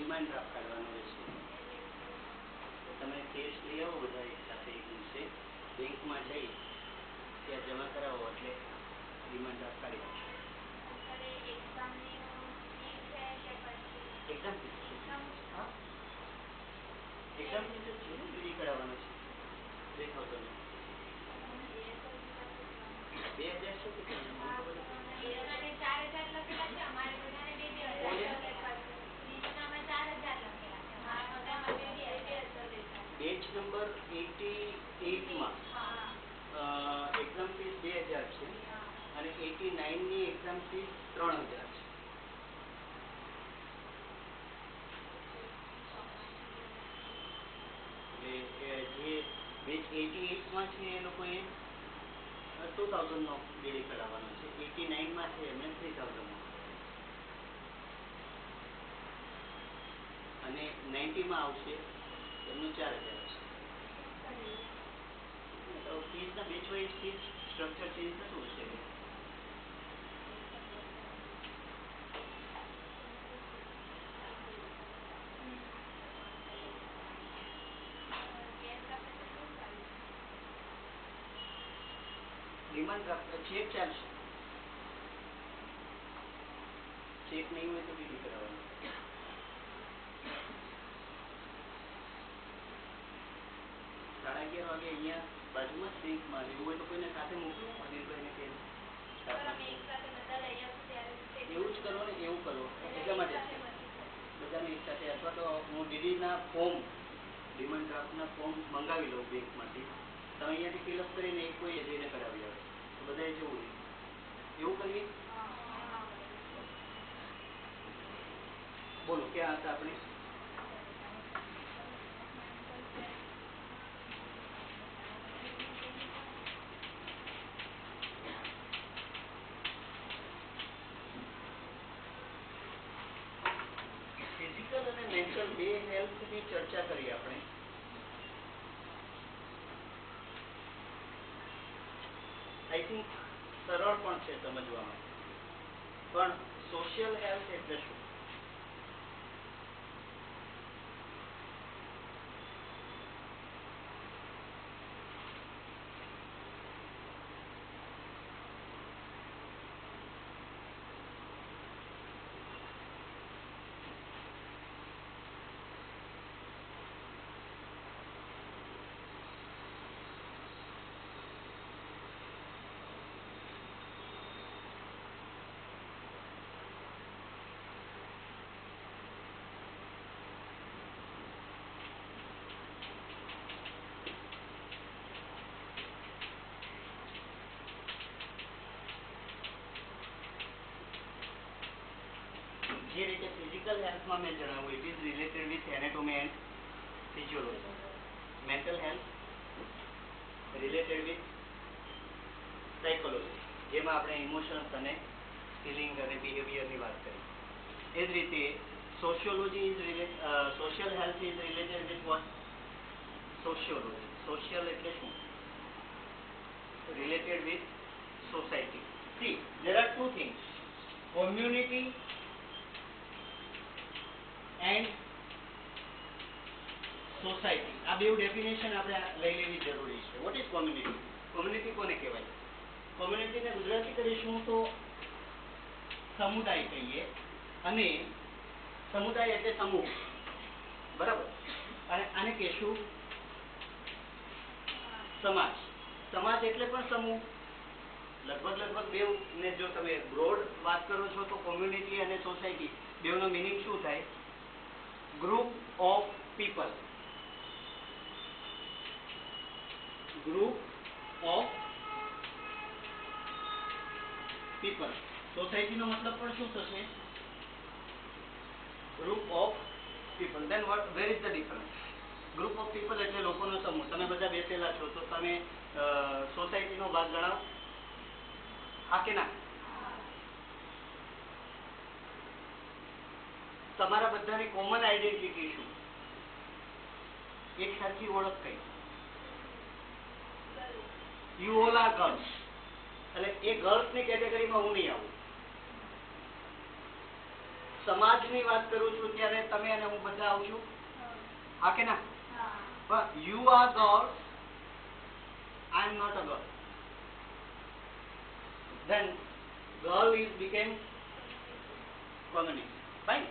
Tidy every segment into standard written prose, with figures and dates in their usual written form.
Demand draft કાઢવાનો રહેશે. તમે કેશ લઈ આવો બધા એક સાથે એક દિવસે બેંકમાં જઈ ત્યાં જમા કરાવો એટલે ડિમાન્ડ ડ્રાફ્ટ કાઢી નાખશો. એક્ઝામ ફીસ છે. હા, એક્ઝામ ફીસ જ છે ને, ડીડી કરાવવાનો છે. દેખાવ તમે 2000 છે કે તમને મને ખબર નથી. બેચ નંબર 88 માં એક્ઝામ ફીસ 2000 છે અને 89 ની એક્ઝામ ફીસ 3000 છે. એટલે જે બેચ 88 માં છે એ લોકોએ 2000 નો ડીડી કરાવવાનો છે. 89 માં છે એમને 3000 નો અને 90 માં આવશે એમનું 4000 છે. ફીસના batch wise fees structure change થતું હશે. ડિમાન્ડ ડ્રાફ્ટ ચેક ચાલશે. ચેક નહીં હોય તો ડીડી કરાવવાનું. 11:30 વાગે અહીંયા બાજુમાં જ બેંકમાં એવું હોય તો કોઈને સાથે મોકલો. અનિલભાઈને કે એવું જ કરો ને, એવું કરો. એટલા માટે બધાને એક સાથે, અથવા તો હું ડીડીના ફોર્મ, ડિમાન્ડ ડ્રાફ્ટના ફોર્મ મંગાવી લઉં બેંકમાંથી. તમે અહીંયાથી ફિલઅપ કરીને એક કોઈ જઈને કરાવી આવે તો બધાએ જવું હોય એવું કરીએ. બોલો ક્યાં હતા આપણે? ફિઝિકલ અને મેન્ટલ બે હેલ્થની ચર્ચા કરી આપણે. આઈ થિંક સરળ પણ છે સમજવામાં. પણ સોશિયલ હેલ્થ એટલે શું? જે રીતે ફિઝિકલ હેલ્થમાં મેં જણાવ્યું, it is related with anatomy and physiology. Mental health related with psychology, જેમાં આપણે ઇમોશન્સ અને ફિલિંગ અને બિહેવિયરની વાત કરી. એ જ રીતે sociology social health is related with what? Sociology. Social એટલે શું? Related with society. C, there are two things, community and society. આ બે ડેફિનેશન આપણે લઈ લેવી જરૂરી છે. What is community? કોમ્યુનિટી કોને કહેવાય? કોમ્યુનિટીને ગુજરાતી કરીશું તો સમુદાય કહીએ, અને સમુદાય એટલે સમૂહ, બરાબર. અને આને કહેશું સમાજ. સમાજ એટલે પણ સમૂહ. લગભગ બે ને જો તમે બ્રોડ વાત કરો છો તો કોમ્યુનિટી અને સોસાયટી બેનો મિનિંગ શું થાય? Group of people. Group of people. સોસાયટીનો મતલબ પણ શું થશે? Group of people. Then where is the difference? Group of people એટલે લોકોનો સમૂહ. તમે બધા બેસેલા છો તો તમે સોસાયટીનો ભાગ ગણાવો, હા કે ના? તમારા બધાની કોમન આઈડેન્ટિટી શું? એક સરખી ઓળખ કઈ? You all are girls. એટલે એ ગર્લ્સની કેટેગરીમાં હું નહીં આવું. સમાજની વાત કરું છું ત્યારે તમે અને હું બધા આવું છું, હા કે ના? પણ you are girls, I am not a girl. Then girl is became community. Fine.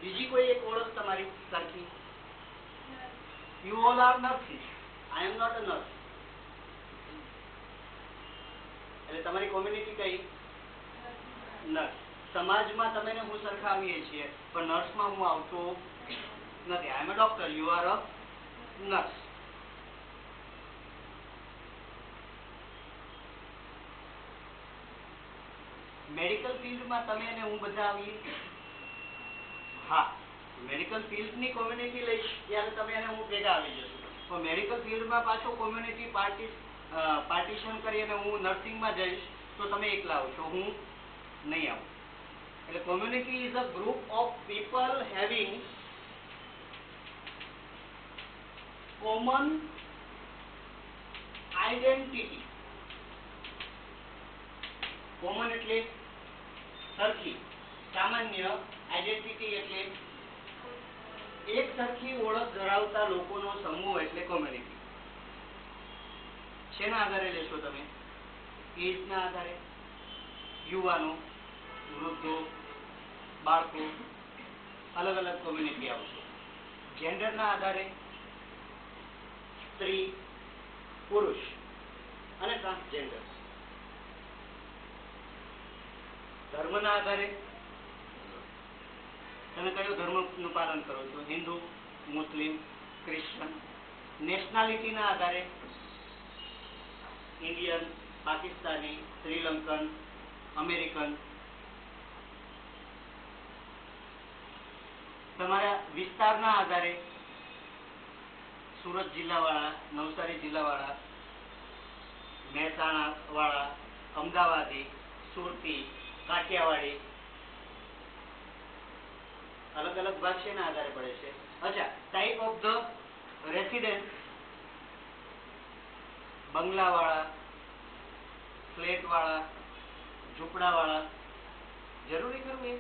બીજી કોઈ એક ઓળખ તમારી સરખી? You all are nurses. I am not a nurse. એટલે તમારી કોમ્યુનિટી કઈ? નર્સ. સમાજમાં તમે ને હું સરખા આવીએ છીએ, પણ નર્સમાં હું આવતો નથી. I am a doctor. You are a nurse. Medical ફિલ્ડમાં તમે અને હું બધા આવીએ. હા, મેડિકલ ફિલ્ડની કોમ્યુનિટી લઈશ ત્યારે તમે અને હું ભેગા આવી જશું. પણ મેડિકલ ફિલ્ડમાં પાછો કોમ્યુનિટી પાર્ટીશન કરી અને હું નર્સિંગમાં જઈશ તો તમે એકલા આવશો, હું નહીં આવું. એટલે community is a group of people having common identity. Common એટલે સરખી, સામાન્ય, આઈડેન્ટિટી એટલે એક સરખી ઓળખ ધરાવતા લોકોનો સમૂહ એટલે કોમ્યુનિટી. શેના આધારે લેશો તમે? એજના આધારે. યુવાનો, વૃદ્ધો, બાળકો, અલગ અલગ કોમ્યુનિટી આવશે. જેન્ડરના આધારે સ્ત્રી, પુરુષ અને ટ્રાન્સજેન્ડર. ધર્મના આધારે તમે કયો ધર્મનું પાલન કરો છો? હિન્દુ, મુસ્લિમ, ક્રિશ્ચન. નેશનાલિટીના આધારે ઇન્ડિયન, પાકિસ્તાની, શ્રીલંકન, અમેરિકન. તમારા વિસ્તારના આધારે સુરત જિલ્લાવાળા, નવસારી જિલ્લાવાળા, મહેસાણા વાળા, અમદાવાદી, સુરતી, કાઠિયાવાડી. અલગ અલગ ભાગ શેના આધારે પડે છે? અચ્છા, ટાઈપ ઓફ ધ રેસિડેન્સ. બંગલાવાળા, ફ્લેટવાળા, ઝૂંપડાવાળા. જરૂરી ખરું એ?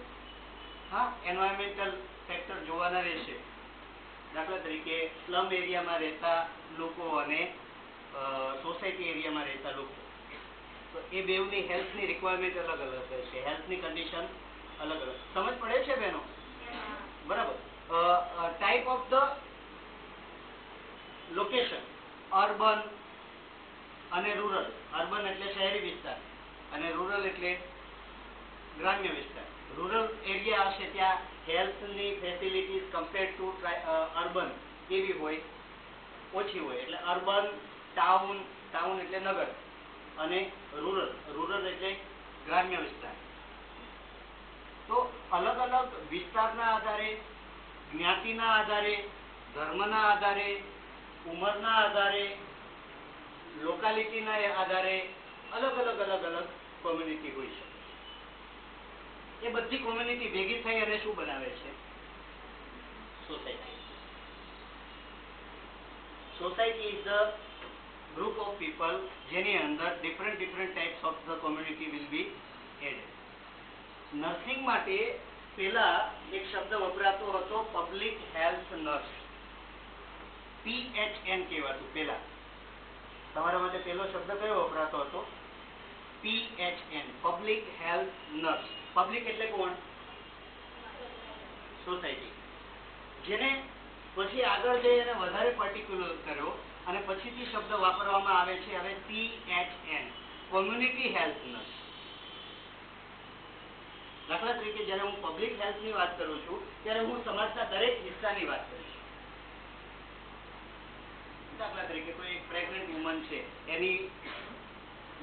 હા, એન્વાયરમેન્ટલ ફેક્ટર જોવાના રહેશે. દાખલા તરીકે સ્લમ એરિયામાં રહેતા લોકો અને સોસાયટી એરિયામાં રહેતા લોકો, તો એ બેવની હેલ્થની રિક્વાયરમેન્ટ અલગ અલગ રહેશે, હેલ્થની કન્ડિશન અલગ અલગ. સમજ પડે છે બેનો? બરાબર. Type of the location. Urban અને રૂરલ. અર્બન એટલે શહેરી વિસ્તાર અને રૂરલ એટલે ગ્રામ્ય વિસ્તાર. રૂરલ એરિયા હશે ત્યાં હેલ્થની ફેસિલિટીઝ કમ્પેર ટુ અર્બન કેવી હોય? ઓછી હોય. એટલે અર્બન, ટાઉન, ટાઉન એટલે નગર, અને રૂરલ, રૂરલ એટલે ગ્રામ્ય વિસ્તાર. તો અલગ અલગ વિસ્તારના આધારે, જ્ઞાતિના આધારે, ધર્મના આધારે, ઉંમરના આધારે, લોકાલિટીના આધારે અલગ અલગ અલગ અલગ કોમ્યુનિટી હોય છે. એ બધી કોમ્યુનિટી ભેગી થઈ અને શું બનાવે છે? Society. Society is the group of people જેની અંદર different types of the community will be added. Nursing માટે પેલા એક શબ્દ વપરાતો હતો, પબ્લિક હેલ્થ નર્સ. PHN કહેવાતું પેલા. તમારા માટે પેલો શબ્દ કયો વપરાતો હતો? PHN, public health nurse. Public એટલે કોણ? સોસાયટી. જેને પછી આગળ જઈ અને વધારે પર્ટિક્યુલર કર્યો અને પછીથી શબ્દ વાપરવામાં આવે છે હવે CHN, કોમ્યુનિટી હેલ્થ નર્સ. દાખલા તરીકે જ્યારે હું પબ્લિક હેલ્થની વાત કરું છું ત્યારે હું સમાજના દરેક હિસ્સાની વાત કરીશ. દાખલા તરીકે કોઈ એક પ્રેગ્નન્ટ વુમન છે, એની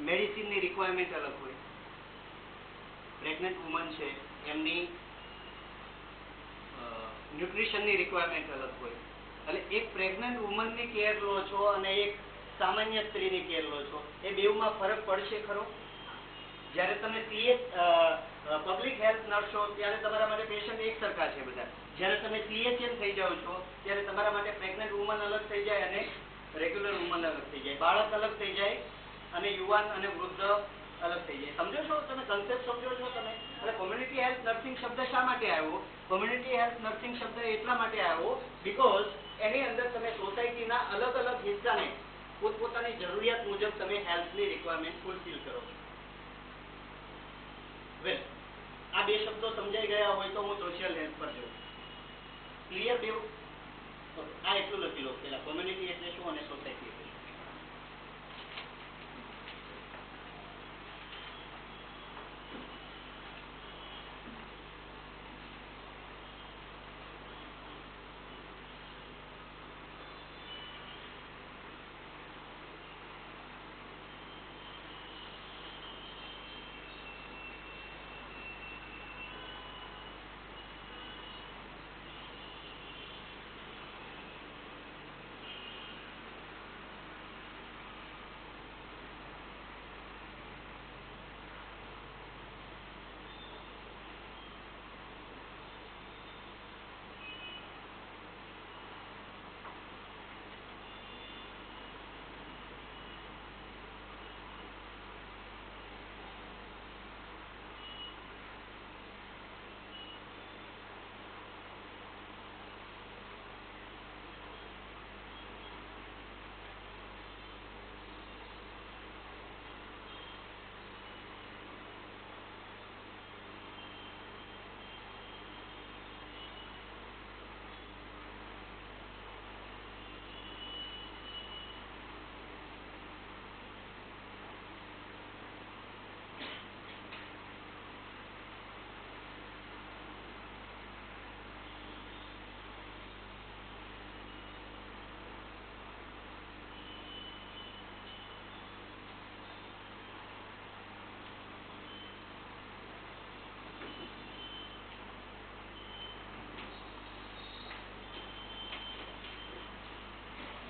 મેડિસિનની રિક્વાયરમેન્ટ અલગ હોય. પ્રેગ્નન્ટ વુમન છે એમની ન્યુટ્રિશનની રિક્વાયરમેન્ટ અલગ હોય. એટલે એક પ્રેગ્નન્ટ વુમનની કેર લો છો અને એક સામાન્ય સ્ત્રીની કેર લો છો, એ બેઉમાં ફરક પડશે ખરો? જ્યારે તમે પબ્લિક હેલ્થ નર્સ છો ત્યારે તમારા માટે પેશન્ટ એક સરખા છે બધા. જ્યારે તમે CHN થઈ જાઓ છો ત્યારે તમારા માટે પ્રેગ્નન્ટ વુમન અલગ થઈ જાય અને રેગ્યુલર વુમન અલગ થઈ જાય, બાળક અલગ થઈ જાય અને યુવાન અને વૃદ્ધ અલગ થઈ જાય. સમજો છો તમે? કન્સેપ્ટ સમજો છો તમે? એટલે કોમ્યુનિટી હેલ્થ નર્સિંગ શબ્દ શા માટે આવ્યો? કોમ્યુનિટી હેલ્થ નર્સિંગ શબ્દ એટલા માટે આવ્યો બીકોઝ એની અંદર તમે સોસાયટીના અલગ અલગ હિસ્સાને પોતપોતાની જરૂરિયાત મુજબ તમે હેલ્થની રિક્વાયરમેન્ટ ફૂલફિલ કરો છો. વેલ, આ બે શબ્દો સમજાઈ ગયા હોય તો હું સોશિયલ હેલ્થ પર જઉં. ક્લિયર બેવ? આ એટલું લખી લો પેલા, કોમ્યુનિટી એટલે શું અને સોસાયટી એટલે શું.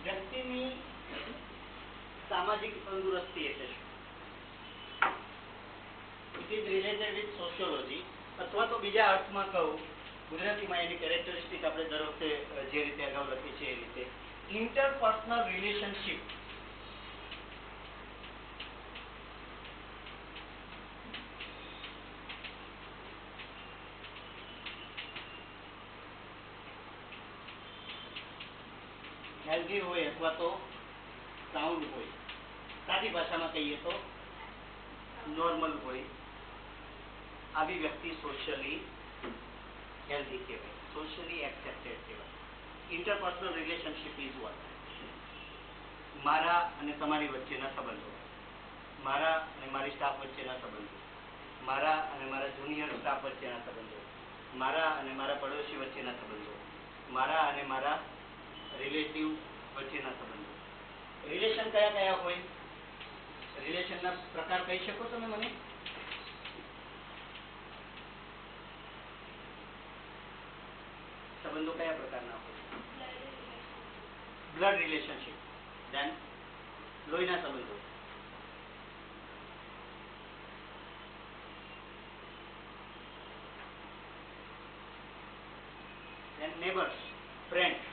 વ્યક્તિની સામાજિક તંદુરસ્તી એટલે શું? It is related with sociology, અથવા તો બીજા અર્થમાં કહું, ગુજરાતીમાં એની કેરેક્ટરિસ્ટિક આપણે દર વખતે જે રીતે અગાઉ લખી છે એ રીતે ઇન્ટરપર્સનલ રિલેશનશિપ. હેલ્ધી હોય અથવા તો સાઉન્ડ હોય, સાદી ભાષામાં કહીએ તો નોર્મલ હોય, આવી વ્યક્તિ સોશિયલી હેલ્ધી કહેવાય, સોશિયલી એક્સેપ્ટેડ કહેવાય. Interpersonal relationship is what? મારા અને તમારી વચ્ચેના સંબંધો, મારા અને મારી સ્ટાફ વચ્ચેના સંબંધો, મારા અને મારા જુનિયર સ્ટાફ વચ્ચેના સંબંધો, મારા અને મારા પડોશી વચ્ચેના સંબંધો, મારા અને મારા રિલેટિવ વચ્ચેના સંબંધો. રિલેશન કયા કયા હોય? રિલેશનના પ્રકાર કહી શકો તમે મને? સંબંધો કયા પ્રકારના હોય? બ્લડ રિલેશનશિપ, ધેન લોહીના સંબંધો, ધેન નેબર્સ, ફ્રેન્ડ,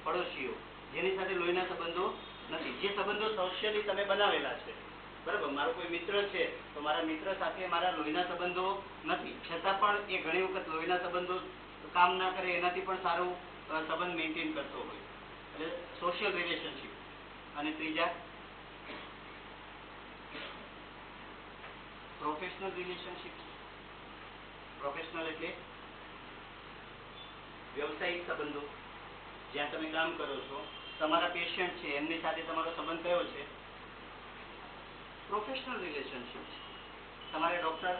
પડોશીઓ, જેની સાથે લોહીના સંબંધો નથી, જે સંબંધો સોશિયલી તમે બનાવેલા છે. બરાબર, મારો કોઈ મિત્ર છે તો મારા મિત્ર સાથે મારા લોહીના સંબંધો નથી, છતાં પણ એ ઘણી વખત લોહીના સંબંધો કામ ના કરે એનાથી પણ સારું સંબંધ મેન્ટેન કરતો હોય, એટલે સોશિયલ રિલેશનશિપ. અને ત્રીજા પ્રોફેશનલ રિલેશનશિપ. પ્રોફેશનલ એટલે વ્યવસાયિક સંબંધો, જ્યાં તમે કામ કરો છો, તમારા પેશન્ટ છે એમની સાથે તમારો સંબંધ કયો છે? Professional relationship. તમારે ડોક્ટર,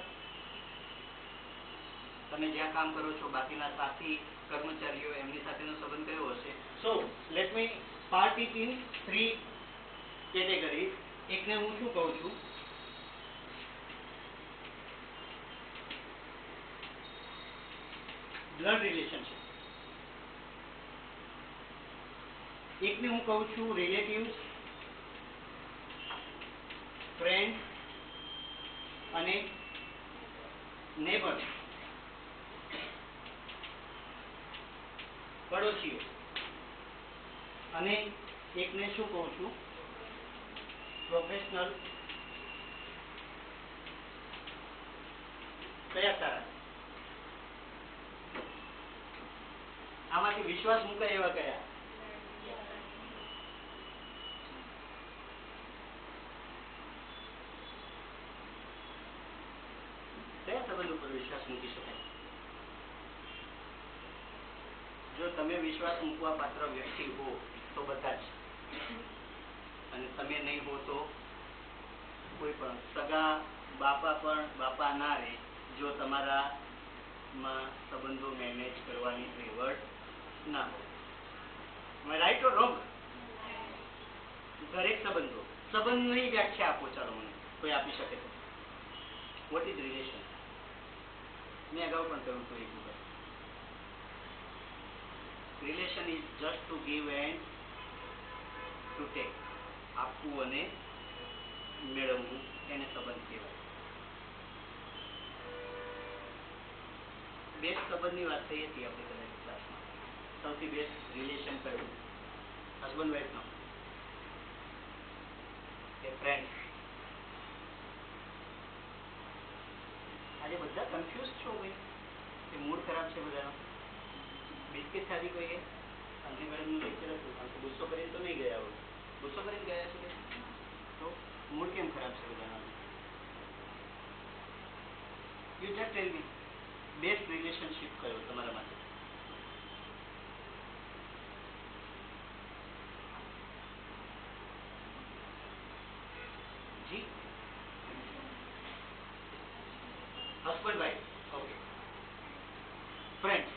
તમે જ્યાં કામ કરો છો બાકીના સાથી કર્મચારીઓ એમની સાથેનો સંબંધ કયો હશે? So let me part it in 3 category. એકને હું શું કહું છું? Blood relationship. એકને હું કહું છું રિલેટિવ્સ, ફ્રેન્ડ અને નેબર, પડોશીઓ. અને એકને શું કહું છું? પ્રોફેશનલ કયા સારા? આમાંથી વિશ્વાસ મુકાય એવા કયા? કયા સંબંધ ઉપર વિશ્વાસ મૂકી શકાય? જો તમે વિશ્વાસ મૂકવા પાત્ર વ્યક્તિ હો તો બધા જ, અને તમે નહીં હો તો કોઈ પણ. સગા બાપા પણ બાપા ના રહે જો તમારામાં સંબંધો મેનેજ કરવાની ત્રેવડ ના હોય. Right or wrong? દરેક સંબંધની વ્યાખ્યા આપો. ચાલો મને કોઈ આપી શકે તો. What is relation? મેં અગાઉ પણ કહ્યું હતું એક વખત. Relation is just to give and to take. આપવું અને મેળવવું, એને સંબંધ કહેવાય. બેસ્ટ સંબંધની વાત થઈ હતી આપણે કદાચ ક્લાસમાં. સૌથી બેસ્ટ રિલેશન કયું? હસબન્ડ વાઈફનો કે ફ્રેન્ડ? આજે બધા કન્ફ્યુઝ છો ભાઈ, કે મૂડ ખરાબ છે બધાનો. બિસ્કિટ ખાધી કોઈએ? શાંતિ મેડમનું લેક્ચર હતું, કારણ ગુસ્સો કરીને તો નહીં ગયા હોય. ગુસ્સો કરીને ગયા છે તો મૂડ કેમ ખરાબ છે બધાનો? You just tell me, best relationship કયો તમારા માટે? જી, husband wife. Okay. Friend?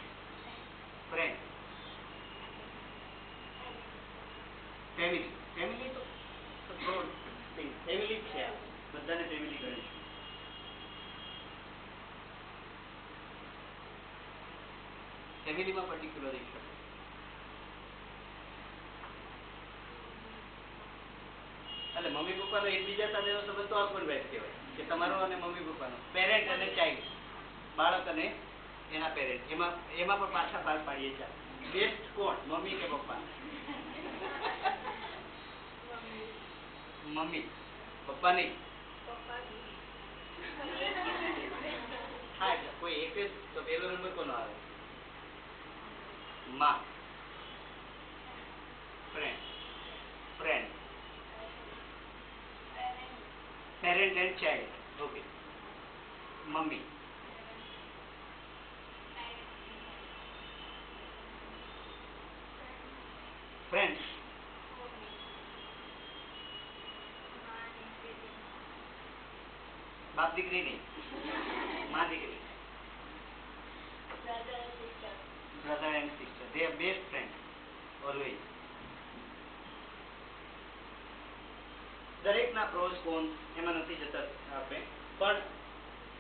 Friend. Family? Family તો બ્રોડ થિંગ. ફેમિલી જ છે, આ બધાને ફેમિલી ગણીશું. ફેમિલીમાં પર્ટિક્યુલર એક શબ્દ, એટલે મમ્મી પપ્પાનો એકબીજા સાથેનો સંબંધ તો હસબન્ડ વાઈફ કહેવાય, કે તમારો અને મમ્મી પપ્પાનો. પેરેન્ટ અને ચાઇલ્ડ, બાળક અને એના પેરેન્ટ, એમાં પણ પાછા ભાગ પાડીએ છીએ. બેસ્ટ કોણ, મમ્મી કે પપ્પા? મમ્મી. પપ્પા નહીં? હા, એટલે કોઈ એક જ તો પહેલો નંબર કોનો આવે? માં. Friend. Friend. Parent and child. Okay. Mummy. Friend. બાપ દીકરી નહીં, માં દીકરી. brother and sister, they are best friends always. દરેકના પ્રોસ કોન્સ એમાં નથી જતા આપણે, પણ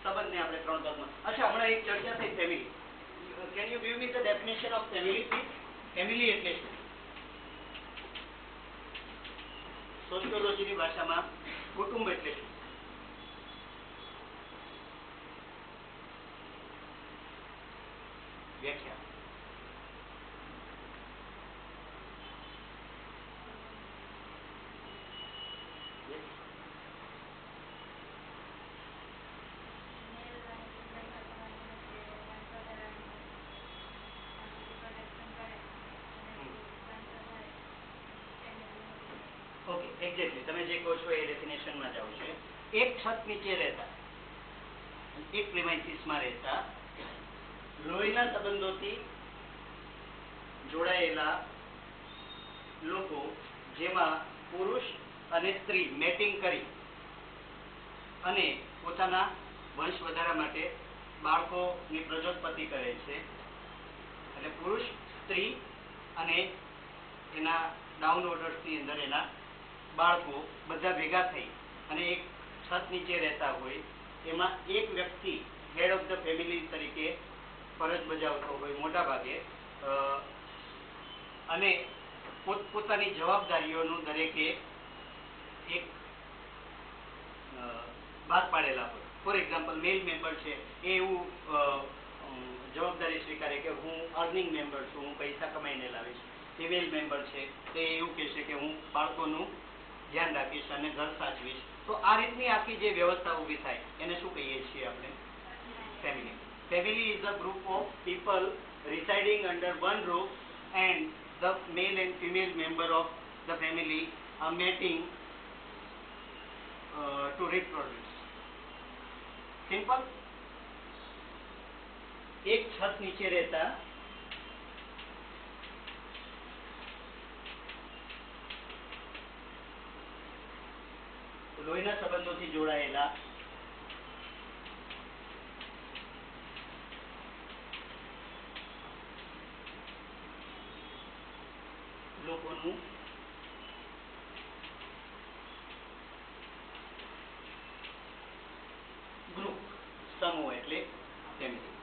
સંબંધને આપણે ત્રણ ભાગમાં. અચ્છા, હમણાં એક ચર્ચા થઈ family. Can you give me the definition of family please? Family એટલે શું? સોશિયોલોજીની ભાષામાં કુટુંબ એટલે શું? વ્યાખ્યા. ઓકે, એક્ઝેક્ટલી તમે જે કહો છો એ ડેફિનેશનમાં જાવ છે. એક છત નીચે રહેતા, એક પ્રિમાઇસીસમાં રહેતા, લોહીના સંબંધોથી જોડાયેલા લોકો, જેમાં પુરુષ અને સ્ત્રી મેટિંગ કરી અને પોતાના વંશ વધારા માટે બાળકોની પ્રજોત્પત્તિ કરે છે. એટલે પુરુષ, સ્ત્રી અને એના ડાઉન ઓર્ડર્સની અંદર એના બાળકો બધા ભેગા થઈ અને એક છત નીચે રહેતા હોય. એમાં એક વ્યક્તિ હેડ ઓફ ધ ફેમિલી તરીકે ફરજ બજાવતો હોય મોટા ભાગે, અને પોતપોતાની જવાબદારીઓનું દરેકે એક ભાગ પાડેલા હોય. ફોર એક્ઝામ્પલ, મેલ મેમ્બર છે એ એવું જવાબદારી સ્વીકારે કે હું અર્નિંગ મેમ્બર છું, હું પૈસા કમાઈને લાવીશ. ફિમેલ મેમ્બર છે તે એવું કહેશે કે હું બાળકોનું ધ્યાન રાખીશ અને ઘર સાચવીશ. તો આ રીતની આખી જે વ્યવસ્થા ઊભી થાય એને શું કહીએ છીએ આપણે? Family. Family is a group of people residing under one roof and the male and female member of the family are mating to reproduce. Simple. એક છત નીચે રહેતા લોહીના સંબંધોથી જોડાયેલા લોકોનું ગ્રુપ, સમૂહ એટલે ફેમિલી.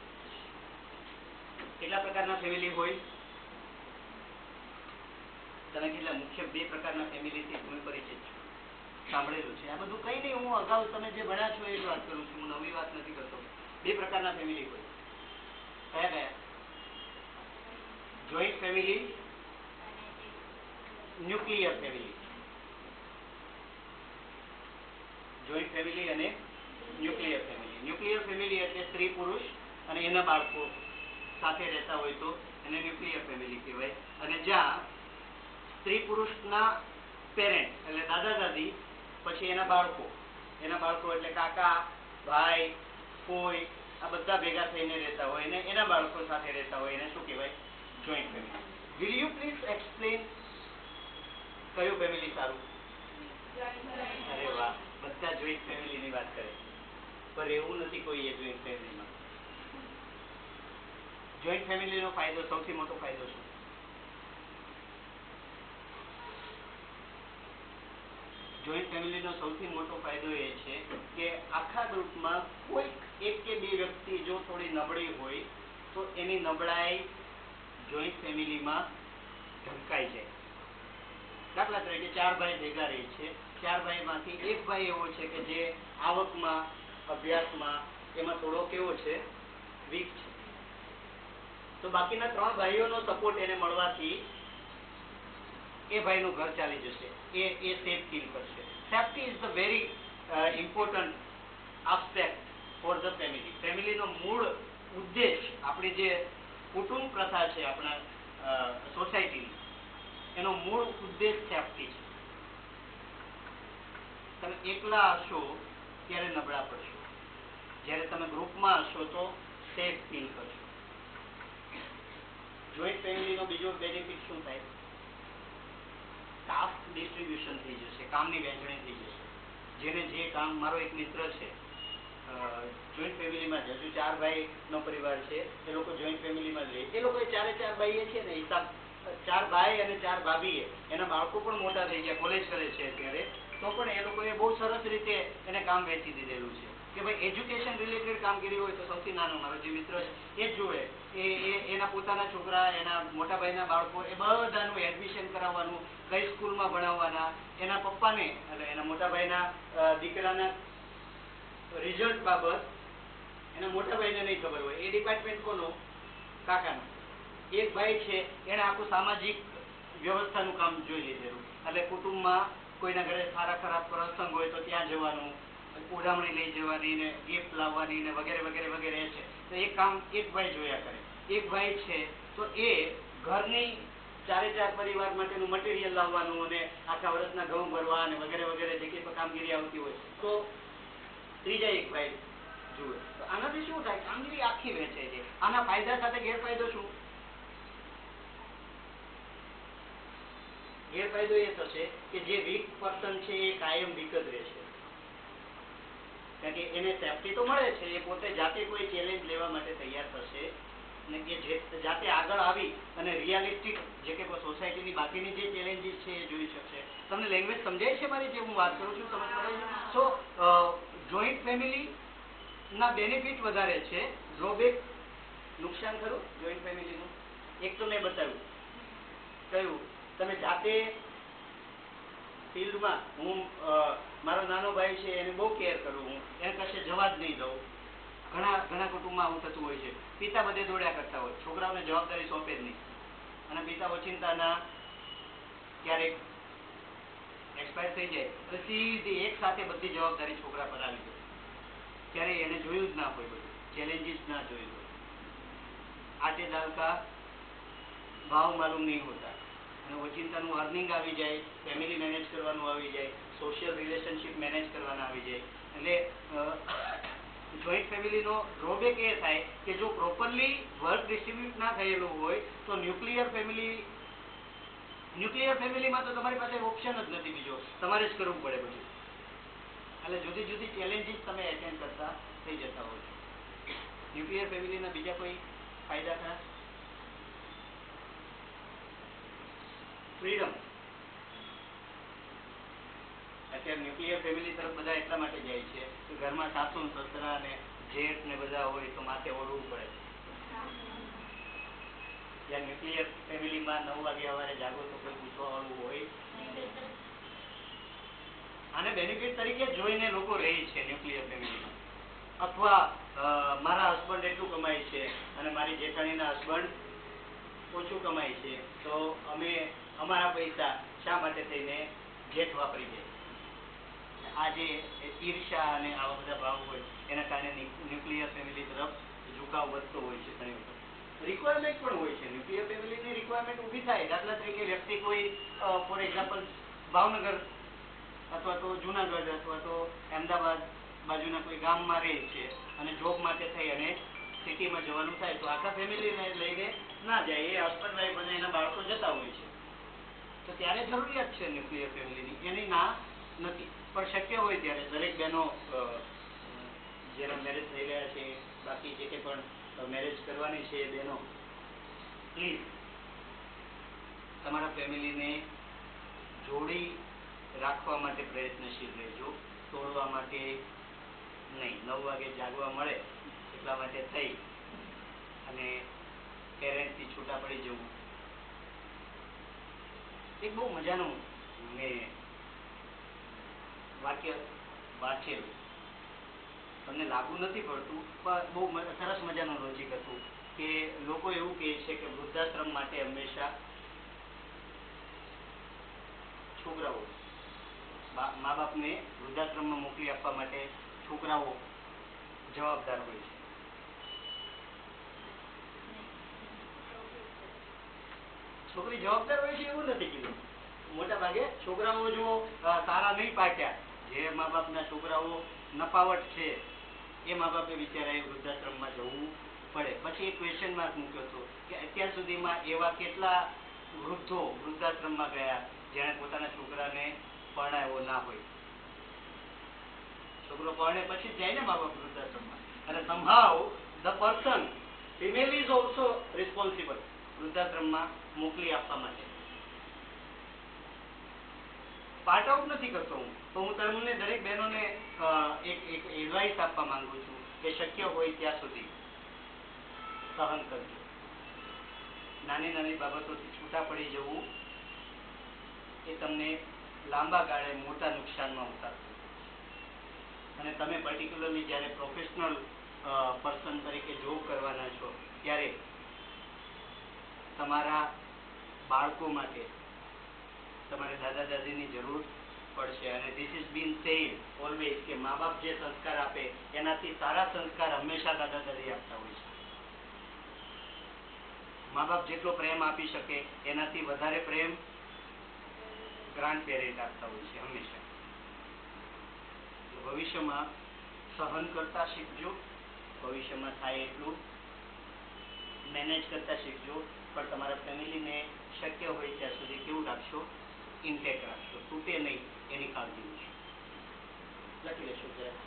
કેટલા પ્રકારના ફેમિલી હોય? તમે કેટલા મુખ્ય બે પ્રકારના ફેમિલીથી તમે પરિચિત છો, સાંભળેલું છે? આ બધું કઈ નહીં, હું અગાઉ તમે જે ભણ્યા છો એ જ વાત કરું છું, હું નવી વાત નથી કરતો. બે પ્રકારના ફેમિલી હોય. કયા કયા? Joint family, nuclear family. Joint family અને ન્યુક્લિયર ફેમિલી. ન્યુક્લિયર ફેમિલી એટલે સ્ત્રી પુરુષ અને એના બાળકો સાથે રહેતા હોય તો એને ન્યુક્લિયર ફેમિલી કહેવાય. અને જ્યાં સ્ત્રી પુરુષના પેરેન્ટ એટલે દાદા દાદી, પછી એના બાળકો એટલે કાકા, ભાઈ, ફોઈ, આ બધા ભેગા થઈને રહેતા હોય ને એના બાળકો સાથે રહેતા હોય એને શું કહેવાય? Joint family. Will you please explain કયું ફેમિલી સારું? અરે વાહ, બધા જોઈન્ટ ફેમિલીની વાત કરે, પણ એવું નથી કોઈ એ જોઈન્ટ ફેમિલીમાં. જોઈન્ટ ફેમિલીનો ફાયદો, સૌથી મોટો ફાયદો શું? જોઈન્ટ ફેમિલીનો સૌથી મોટો ફાયદો એ છે કે આખા ગ્રુપમાં કોઈ એક કે બે વ્યક્તિ જો થોડી નબળી હોય તો એની નબળાઈ જોઈન્ટ ફેમિલીમાં ઢંકાઈ જાય. દાખલા તરીકે 4 ભાઈ ભેગા રહે છે, 4 ભાઈમાંથી એક ભાઈ એવો છે કે જે આવકમાં, અભ્યાસમાં એમાં થોડો કેવો છે? વીક છે. તો બાકીના 3 ભાઈઓનો સપોર્ટ એને મળવાથી એ ભાઈનું ઘર ચાલી જશે, એ સેફ ફીલ કરશે. Safety is the very important aspect for the family. ફેમિલીનો મૂળ ઉદ્દેશ, આપણી જે કુટુંબ પ્રથા છે આપણા સોસાયટીની, એનો મૂળ ઉદ્દેશ સેફ્ટી છે. તમે એકલા હશો ત્યારે નબળા પડશો, જ્યારે તમે ગ્રુપમાં હશો તો સેફ ફીલ કરશો. જોઈન્ટ ફેમિલીનો બીજો બેનિફિટ શું થાય? ટાસ્ક ડિસ્ટ્રીબ્યુશન થઈ જશે, કામની વહેંચણી થઈ જશે. જેને જે કામ, મારો એક મિત્ર છે જોઈન્ટ ફેમિલીમાં જ, હજુ 4 ભાઈનો પરિવાર છે, એ લોકો જોઈન્ટ ફેમિલીમાં જ રહે. એ લોકો 4 ભાઈએ છે ને હિસાબ, 4 ભાઈ અને 4 ભાભીએ, એના બાળકો પણ મોટા થઈ ગયા, કોલેજ કરે છે અત્યારે, તો પણ એ લોકોએ બહુ સરસ રીતે એને કામ વહેંચી દીધેલું છે કે ભાઈ એજ્યુકેશન રિલેટેડ કામગીરી હોય તો સૌથી નાનો મારો જે મિત્ર છે એ જ જુએ. એના પોતાના છોકરા, એના મોટા ભાઈના બાળકો, એ બધાનું એડમિશન કરાવવાનું, કઈ સ્કૂલમાં ભણાવવાના, એના પપ્પાને એટલે એના મોટા ભાઈના દીકરાના રિઝલ્ટ બાબત એના મોટા ભાઈને નહીં ખબર હોય, એ ડિપાર્ટમેન્ટ કોનો? કાકાનો. એક ભાઈ છે એને આખું સામાજિક વ્યવસ્થાનું કામ જોઈ લીધેલું, એટલે કુટુંબમાં કોઈના ઘરે સારા ખરાબ પ્રસંગ હોય તો ત્યાં જવાનું, ઉડામણી લઈ જવાની ને ગિફ્ટ લાવવાની ને વગેરે વગેરે વગેરે છે. તો એ કામ એક ભાઈ જોયા કરે. એક ભાઈ છે તો એ ઘરની 4 પરિવાર માટેનું મટીરિયલ લાવવાનું અને આખા વર્ષના ઘઉં ભરવા અને વગેરે વગેરે જે કંઈ કામગીરી આવતી હોય તો ત્રીજા એક ભાઈ જુએ. તો આનાથી શું થાય? કામગીરી આખી વહેંચાય છે. આના ફાયદા સાથે ગેરફાયદો શું? ગેરફાયદો એ થશે કે જે વીક પર્સન છે એ કાયમ વીક જ રહેશે, કારણ કે એને સેફ્ટી તો મળે છે, એ પોતે જાતે કોઈ ચેલેન્જ લેવા માટે તૈયાર થશે અને એ જાતે આગળ આવી અને રિયાલિસ્ટિક જે કે સોસાયટીની બાકીની જે ચેલેન્જીસ છે એ જોઈ શકશે. તમને લેંગ્વેજ સમજાય છે મારી જે હું વાત કરું છું? સમજ પડે છે? સો જોઈન્ટ ફેમિલીના બેનિફિટ વધારે છે, ડ્રોબેક, નુકસાન ખરું જોઈન્ટ ફેમિલીનું? એક તો મેં બતાવ્યું, કયું? તમે જાતે ફિલ્ડમાં, હું મારો નાનો ભાઈ છે એને બહુ કેર કરું, હું એને કશે જવા જ નહીં દઉં. ઘણા કુટુંબમાં આવું થતું હોય છે, પિતા બધે દોડ્યા કરતા હોય, છોકરાઓને જવાબદારી સોંપે જ નહીં, અને પિતા ઓચિંતાના ક્યારેક એક્સપાયર થઈ જાય તો સીધી એક સાથે બધી જવાબદારી છોકરા પર આવી જાય. ક્યારેય એને જોયું જ ના હોય, બધું ચેલેન્જીસ ના જોયું હોય. આટે દાલ કા ભાવ માલુમ નહીં હોતા. અને ઓચિંતાનું અર્નિંગ આવી જાય, ફેમિલી મેનેજ કરવાનું આવી જાય, સોશિયલ રિલેશનશીપ મેનેજ કરવાના આવી જાય. એટલે જોઈન્ટ ફેમિલીનો ડ્રોબેક એ થાય કે જો પ્રોપરલી વર્ક ડિસ્ટ્રીબ્યુટ ના થયેલું હોય તો ન્યુક્લિયર ફેમિલીમાં તો તમારી પાસે ઓપ્શન જ નથી બીજો, તમારે જ કરવું પડે બધું. એટલે જુદી જુદી ચેલેન્જીસ તમે એટેન્ડ કરતા થઈ જતા હોય છો. ન્યુક્લિયર ફેમિલીના બીજા કોઈ ફાયદા ખરા? ફ્રીડમ. અત્યારે ન્યુક્લિયર ફેમિલી તરફ બધા એટલા માટે જાય છે કે ઘરમાં સાસુ સસરા અને જેઠ ને બધા હોય તો માથે ઓઢવું પડે. જ્યાં ન્યુક્લિયર ફેમિલીમાં 9 વાગે સવારે જાગો તો કોઈ પૂછવા વાળું હોય. આને બેનિફિટ તરીકે જોઈને લોકો રહે છે ન્યુક્લિયર ફેમિલીમાં. અથવા મારા હસબન્ડ એટલું કમાય છે અને મારી જેઠાણીના હસબન્ડ ઓછું કમાય છે તો અમે અમારા પૈસા શા માટે થઈને જેઠ વાપરી જાય. આ જે ઈર્ષા અને આવા બધા ભાવ હોય એના કારણે ન્યુક્લિયર ફેમિલી તરફ ઝુકાવ વધતો હોય છે. ઘણી વખત રિક્વાયરમેન્ટ પણ હોય છે. ન્યુક્લિયર ફેમિલીની રિક્વાયરમેન્ટ ઊભી થાય. દાખલા તરીકે વ્યક્તિ કોઈ ફોર એક્ઝામ્પલ ભાવનગર અથવા તો જુનાગઢ અથવા તો અમદાવાદ બાજુના કોઈ ગામમાં રહે છે અને જોબ માટે થઈ અને સિટીમાં જવાનું થાય તો આખા ફેમિલીને લઈને ના જાય. એ હસબન્ડ વાઈફ અને એના બાળકો જતા હોય છે. તો ત્યારે જરૂરિયાત છે ન્યુક્લિયર ફેમિલીની, એની ના નથી. પણ શક્ય હોય ત્યારે દરેક બહેનો જેના મેરેજ થઈ રહ્યા છે, બાકી જે કંઈ પણ મેરેજ કરવાની છે બહેનો, પ્લીઝ તમારા ફેમિલીને જોડી રાખવા માટે પ્રયત્નશીલ રહેજો, તોડવા માટે નહીં. 9 વાગે જાગવા મળે એટલા માટે થઈ અને પેરેન્ટથી છૂટા પડી જવું. એક બહુ મજાનું મેં વાક્ય વાંચેલું, તમને લાગુ નથી પડતું પણ બહુ સરસ મજાનું લોજિક હતું કે લોકો એવું કહે છે કે વૃદ્ધાશ્રમ માટે હંમેશા છોકરાઓ, મા બાપને વૃદ્ધાશ્રમમાં મોકલી આપવા માટે છોકરાઓ જવાબદાર હોય છે. છોકરી જવાબદાર હોય છે એવું નથી કીધું. મોટા ભાગે છોકરાઓ જો સારા નહીં પાક્યા, જે મા બાપના છોકરાઓ નપાવટ છે એ મા બાપે બિચારાએ વૃદ્ધાશ્રમમાં જવું પડે. પછી એક ક્વેશ્ચન માર્ક મૂક્યો હતો કે અત્યાર સુધીમાં એવા કેટલા વૃદ્ધો વૃદ્ધાશ્રમમાં ગયા જેણે પોતાના છોકરાને પરણાવ્યો ના હોય. છોકરો પરણે પછી જાય ને મા બાપ વૃદ્ધાશ્રમમાં. અને somehow the person, female is also responsible વૃદ્ધાશ્રમમાં મોકલી આપવા માટે. પાર્ટ આઉટ નથી કરતો હું, તો હું તમને દરેક બહેનોને એક એડવાઇસ આપવા માંગુ છું કે શક્ય હોય ત્યાં સુધી સહન કરજો. નાની નાની બાબતોથી છૂટા પડી જવું એ તમને લાંબા ગાળે મોટા નુકસાનમાં ઉતારશે. અને તમે પર્ટિક્યુલરલી જ્યારે પ્રોફેશનલ પર્સન તરીકે જોબ કરવાના છો ત્યારે તમારા બાળકો માટે તમારે દાદા દાદીની જરૂર પડશે. અને this is been said always કે મા બાપ જે સંસ્કાર આપે એનાથી સારા સંસ્કાર હંમેશા દાદા દાદી આપતા હોય છે. મા બાપ જેટલો પ્રેમ આપી શકે એનાથી વધારે પ્રેમ ગ્રાન્ડ પેરેન્ટ આપતા હોય છે હંમેશા. ભવિષ્યમાં સહન કરતા શીખજો, ભવિષ્યમાં થાય એટલું મેનેજ કરતા શીખજો, પણ તમારા ફેમિલીને શક્ય હોય ત્યાં સુધી કેવું રાખશો? ઇન્ટેક્ટ રાખશો, તૂટે નહીં એની કાળજી લેશો. લખી લેશો જરા.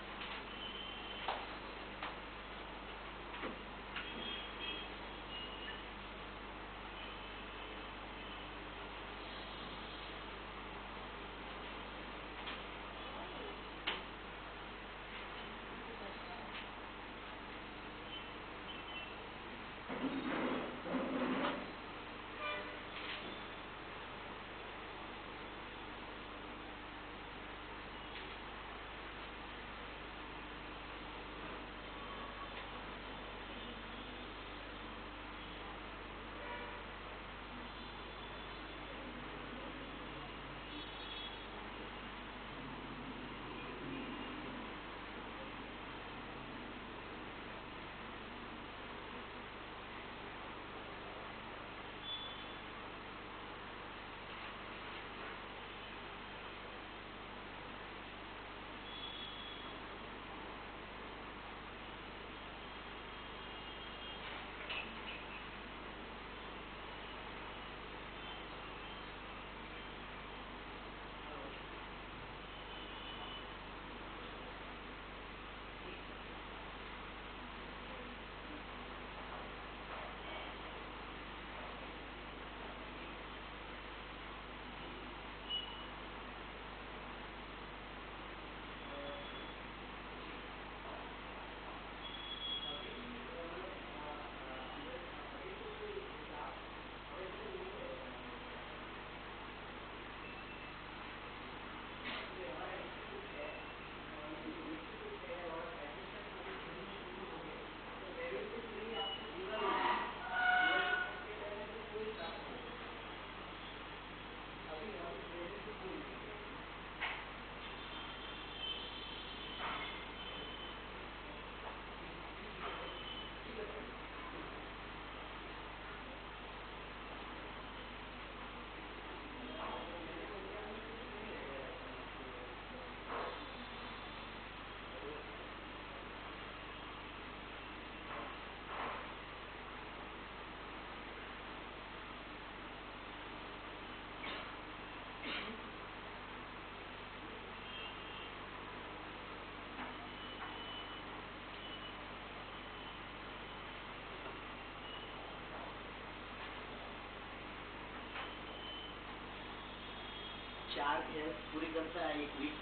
4 हेल्थ पूरी करता 1 वीक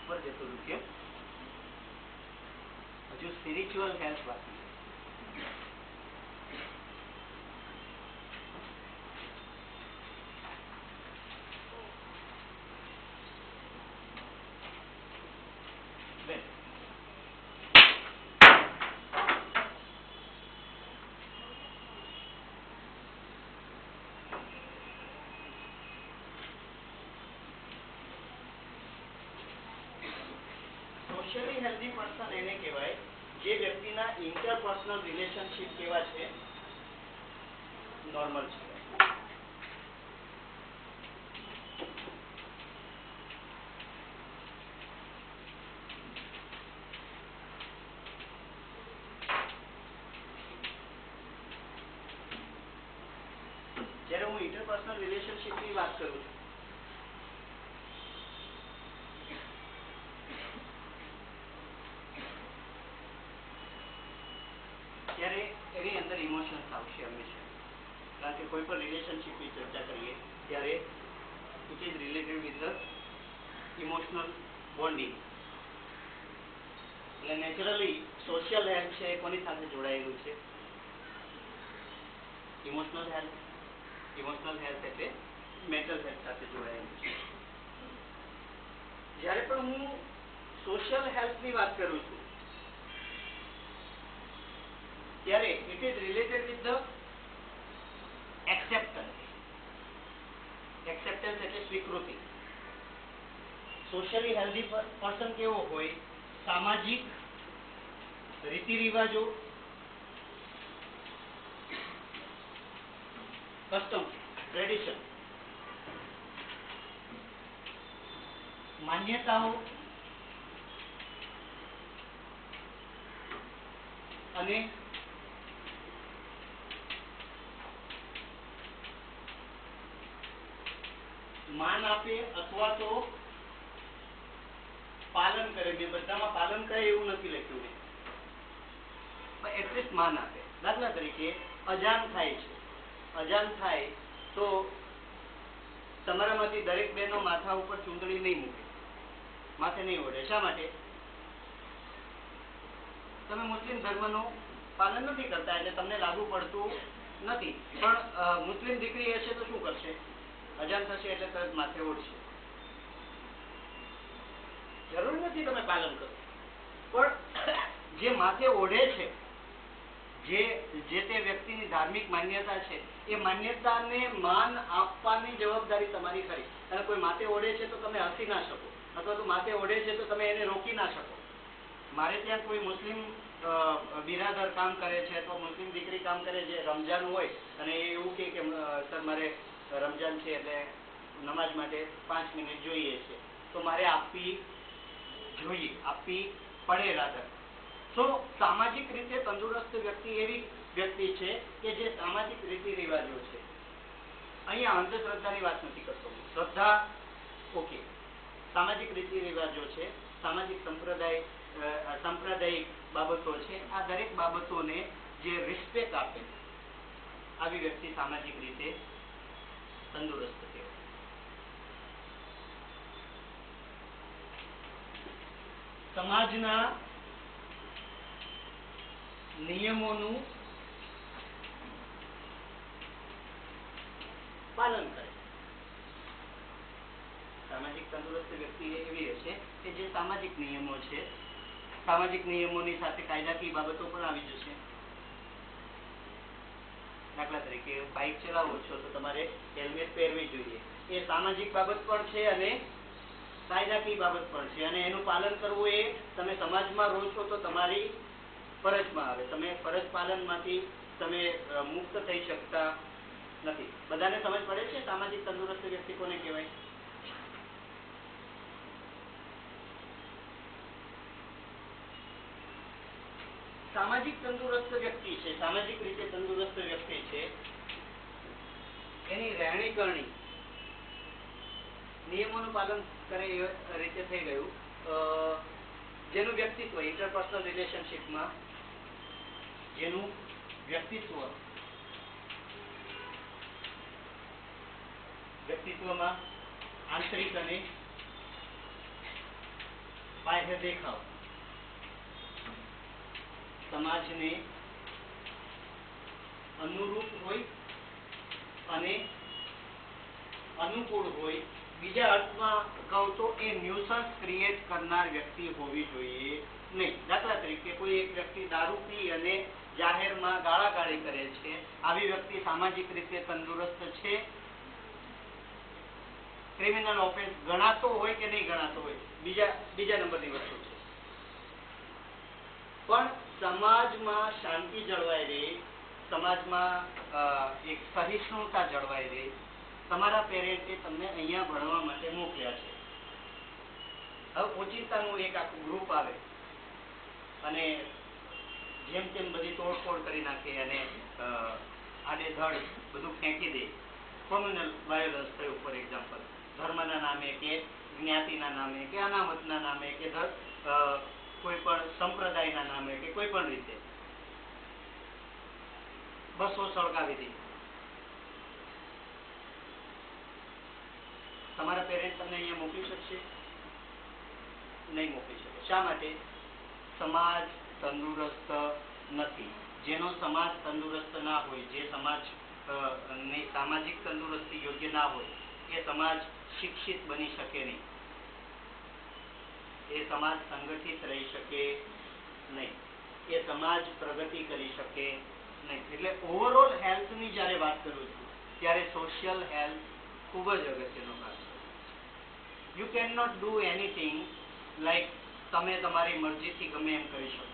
पर जतो रुपये हजू स्पिरिचुअल हेल्थ बाकी સોશિયલી હેલ્ધી પર્સન એને કહેવાય જે વ્યક્તિના ઇન્ટરપર્સનલ રિલેશનશિપ કેવા છે નોર્મલ છે જ્યારે હું ઇન્ટરપર્સનલ રિલેશનશિપની વાત કરું છું ત્યારે એની અંદર ઇમોશન્સ આવશે હંમેશા કારણ કે કોઈ પણ રિલેશનશિપની ચર્ચા કરીએ ત્યારે it is related with the emotional bonding એટલે નેચરલી સોશિયલ હેલ્થ છે કોની સાથે જોડાયેલું છે ઇમોશનલ હેલ્થ એટલે મેન્ટલ હેલ્થ સાથે જોડાયેલું છે જ્યારે પણ હું સોશિયલ હેલ્થની વાત કરું છું ત્યારે it is related with the acceptance એટલે સ્વીકૃતિ સોશિયલી હેલ્ધી પર્સન કેવો હોય સામાજિક રીતિ રિવાજો કસ્ટમ ટ્રેડિશન માન્યતાઓ અને માન આપે અથવા તો પાલન કરે બે બધામાં પાલન કરે એવું નથી લખ્યું મેં એટલીસ્ટ માન આપે દાખલા તરીકે અજાન થાય તો તમારામાંથી દરેક બહેનો માથા ઉપર ચૂંદડી નહીં મૂકે માથે નહીં ઓઢે શા માટે તમે મુસ્લિમ ધર્મનું પાલન નથી કરતા એટલે તમને લાગુ પડતું નથી પણ મુસ્લિમ દીકરી હશે તો શું કરશે અજાન થશે એટલે તરત માથે ઓઢશે જરૂર નથી તમે પાલન કરો પણ જે માથે ઓઢે છે જે તે વ્યક્તિની ધાર્મિક માન્યતા છે એ માન્યતાને માન આપવાની જવાબદારી તમારી ખરી અને કોઈ માથે ઓઢે છે તો તમે હસી ના શકો અથવા તો માથે ઓઢે છે તો તમે એને રોકી ના શકો મારે ત્યાં કોઈ મુસ્લિમ બિરાદર કામ કરે છે અથવા મુસ્લિમ દીકરી કામ કરે જે રમજાન હોય અને એ એવું કે સર મારે રમજાન છે એટલે નમાજ માટે 5 મિનિટ જોઈએ છે તો મારે આપવી પડે રાધર તો સામાજિક રીતે તંદુરસ્ત વ્યક્તિ એવી વ્યક્તિ છે કે જે સામાજિક રીતિ રિવાજો છે અહીંયા અંધશ્રદ્ધાની વાત નથી કરતો શ્રદ્ધા ઓકે સામાજિક રીતિ રિવાજો છે સામાજિક સાંપ્રદાયિક બાબતો છે આ દરેક બાબતોને જે રિસ્પેક્ટ આપે આવી વ્યક્તિ સામાજિક રીતે તંદુરસ્ત કહેવાય સમાજના નિયમોનું પાલન કરે સામાજિક તંદુરસ્ત વ્યક્તિ એવી હશે કે જે સામાજિક નિયમો છે સામાજિક નિયમોની સાથે કાયદાકીય બાબતો પણ આવી જશે દાખલા તરીકે બાઇક ચલાવો છો તો તમારે હેલ્મેટ પહેરવી જોઈએ એ સામાજિક બાબત પણ છે અને કાયદાકીય બાબત પણ છે અને એનું પાલન કરવું એ તમે સમાજમાં રહો છો તો તમારી ફરજમાં આવે તમે ફરજ પાલનમાંથી તમે મુક્ત થઈ શકતા નથી બધાને સમજ પડે છે સામાજિક તંદુરસ્ત વ્યક્તિ કોને કહેવાય સામાજિક તંદુરસ્ત વ્યક્તિ છે સામાજિક રીતે તંદુરસ્ત વ્યક્તિ છે એની રહેણી કરણી નિયમોનું પાલન કરે એ રીતે થઈ ગયું જેનું વ્યક્તિત્વ ઇન્ટરપર્સનલ રિલેશનશિપમાં જેનું વ્યક્તિત્વ વ્યક્તિત્વમાં આંતરિક અને બાહ્ય દેખાવ સમાજને અનુરૂપ હોય અને અનુકૂળ હોય. બીજા અર્થમાં કહું તો એ ન્યુસન્સ ક્રિએટ કરનાર વ્યક્તિ હોવી જોઈએ નહીં. દાખલા તરીકે કોઈ એક વ્યક્તિ દારૂ પી અને જાહેરમાં ગાળાગાળી કરે છે. આવી વ્યક્તિ સામાજિક રીતે તંદુરસ્ત છે? ક્રિમિનલ ઓફેન્સ ગણાતો હોય કે નહીં ગણાતો હોય બીજા નંબરની વસ્તુ છે. પણ સમાજમાં શાંતિ જળવાઈ રહે, સમાજમાં એક સહિષ્ણુતા જળવાઈ રહે. તમારા પેરેન્ટે તમને અહીંયા ભણવા માટે મોકલ્યા છે. હવે ઓચિંતાનું એક આખું ગ્રુપ આવે અને જેમ તેમ બધી તોડફોડ કરી નાખે અને આડેધડ બધું ફેંકી દે. કોમ્યુનલ વાયોલન્સ થયું ફોર એક્ઝામ્પલ, ધર્મના નામે કે જ્ઞાતિના નામે કે અનામતના નામે કે કોઈ પણ સંપ્રદાયના નામે કે કોઈ પણ રીતે બસો સળગાવી દી. તમારા પેરેન્ટ તમને અહીંયા મોકલી શકશે? નહીં મોકલી શકે. શા માટે? સમાજ તંદુરસ્ત નથી. જેનો સમાજ તંદુરસ્ત ના હોય, જે સમાજ ની સામાજિક તંદુરસ્તી યોગ્ય ના હોય, એ સમાજ શિક્ષિત બની શકે નહીં. એ સમાજ સંગઠિત રહી શકે નહીં. એ સમાજ પ્રગતિ કરી શકે નહીં. એટલે ઓવરઓલ હેલ્થની જ્યારે વાત કરું છું ત્યારે સોશિયલ હેલ્થ ખૂબ જ અગત્યનો ભાગ છે. You can not do anything like તમે તમારી મરજીથી ગમે એમ કરી શકો.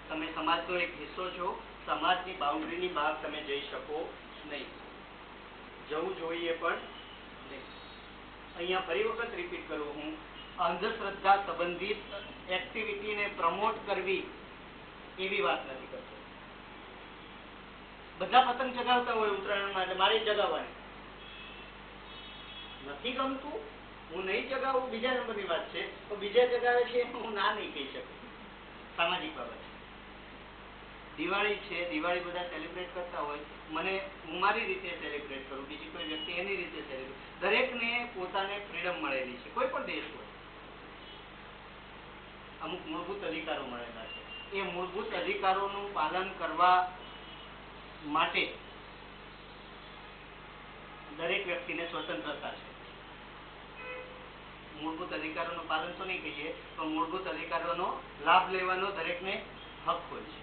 તમે સમાજનો એક હિસ્સો છો. સમાજની બાઉન્ડ્રીની બહાર તમે જઈ શકો નહીં. જવું જોઈએ પણ નહીં. અહીંયા ફરી વખત રિપીટ કરું, હું અંધશ્રદ્ધા સંબંધિત એક્ટિવિટીને પ્રમોટ કરવી એવી વાત નથી કરતો. બધા પતંગ ચગાવતા હોય ઉત્તરાયણમાં, એટલે મારે ચગાવવાની નથી ગમતું, હું નહીં ચગાવું બીજા નંબરની વાત છે. તો બીજા ચગાવે છે હું ના નહીં કહી શકું. સામાજિક બાબત છે. દિવાળી છે, દિવાળી બધા સેલિબ્રેટ કરતા હોય, હું મારી રીતે સેલિબ્રેટ કરું, બીજી કોઈ વ્યક્તિ એની રીતે સેલિબ્રેટ. દરેકને પોતાને ફ્રીડમ મળેલી છે. કોઈ પણ દેશ હોય અમુક મૂળભૂત અધિકારો મળેલા છે. એ મૂળભૂત અધિકારોનું પાલન કરવા માટે દરેક વ્યક્તિને સ્વતંત્રતા છે. મૂળભૂત અધિકારોનું પાલન તો નહીં કહીએ, તો મૂળભૂત અધિકારોનો લાભ લેવાનો દરેકને હક હોય છે.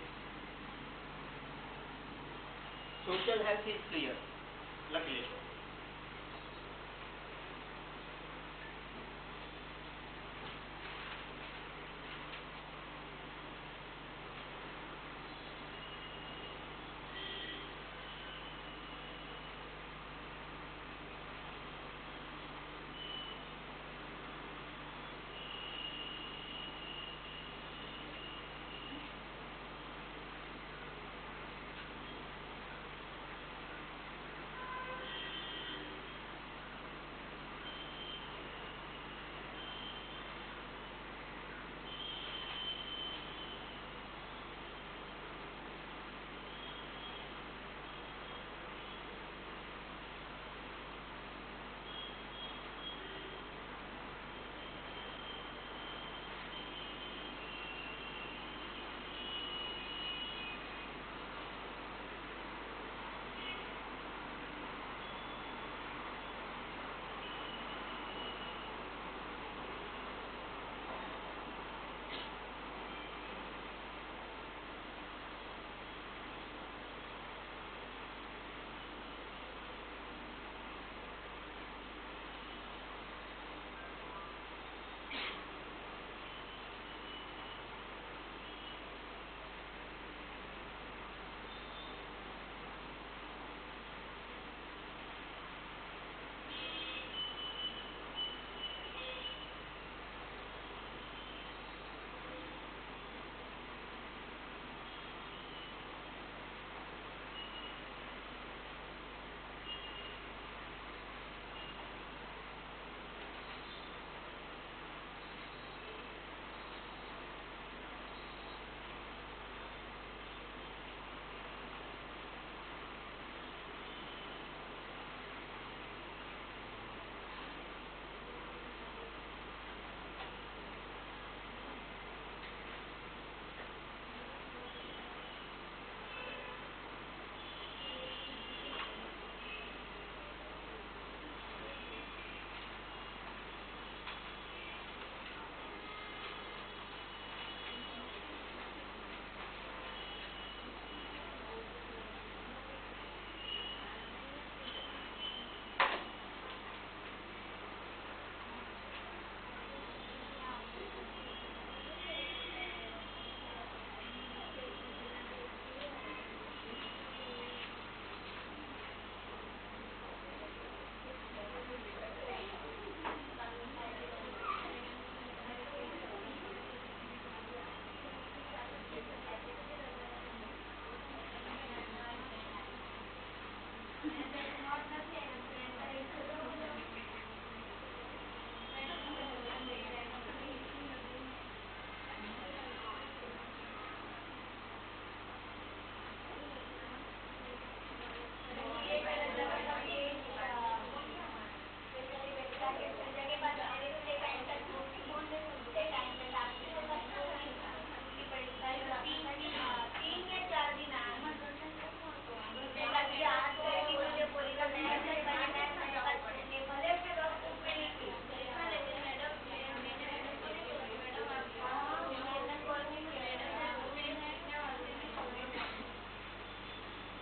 Social health is clear. લખી લેશો.